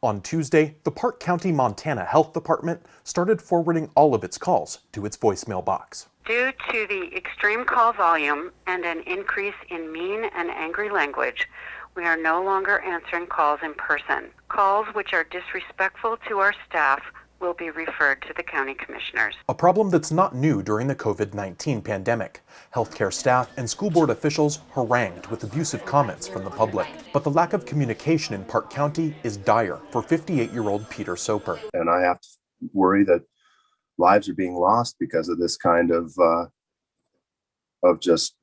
On Tuesday, the Park County, Montana Health Department started forwarding all of its calls to its voicemail box. Due to the extreme call volume and an increase in mean and angry language, we are no longer answering calls in person. Calls which are disrespectful to our staff will be referred to the county commissioners. A problem that's not new during the COVID-19 pandemic. Healthcare staff and school board officials harangued with abusive comments from the public. But the lack of communication in Park County is dire for 58-year-old Peter Soper. And I have to worry that lives are being lost because of this kind of just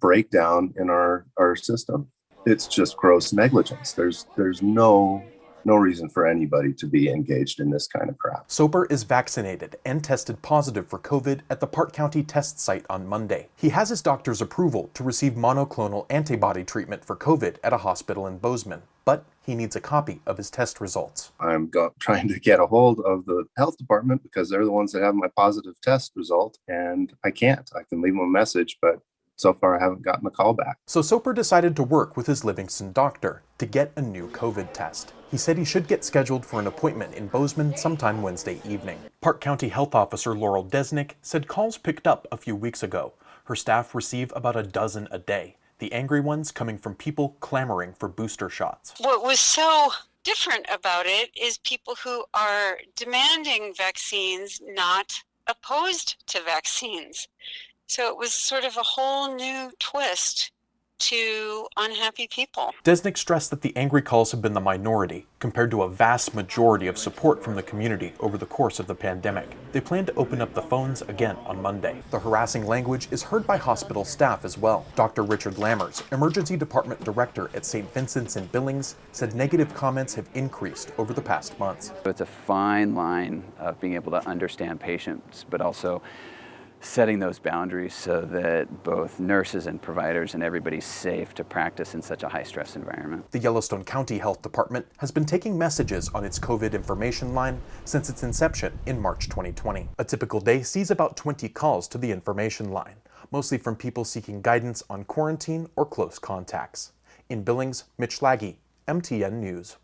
breakdown in our system. It's just gross negligence. There's no reason for anybody to be engaged in this kind of crap. Soper is vaccinated and tested positive for COVID at the Park County test site on Monday. He has his doctor's approval to receive monoclonal antibody treatment for COVID at a hospital in Bozeman, but he needs a copy of his test results. I'm trying to get a hold of the health department because they're the ones that have my positive test result, and I can't. I can leave them a message, but so far I haven't gotten a call back. So Soper decided to work with his Livingston doctor to get a new COVID test. He said he should get scheduled for an appointment in Bozeman sometime Wednesday evening. Park County Health Officer Laurel Desnick said calls picked up a few weeks ago. Her staff receive about a dozen a day, the angry ones coming from people clamoring for booster shots. What was so different about it is people who are demanding vaccines, not opposed to vaccines. So it was sort of a whole new twist to unhappy people. Desnick stressed that the angry calls have been the minority, compared to a vast majority of support from the community over the course of the pandemic. They plan to open up the phones again on Monday. The harassing language is heard by hospital staff as well. Dr. Richard Lammers, Emergency Department Director at St. Vincent's in Billings, said negative comments have increased over the past months. It's a fine line of being able to understand patients, but also setting those boundaries so that both nurses and providers and everybody's safe to practice in such a high-stress environment. The Yellowstone County Health Department has been taking messages on its COVID information line since its inception in March 2020. A typical day sees about 20 calls to the information line, mostly from people seeking guidance on quarantine or close contacts. In Billings, Mitch Laggy, MTN News.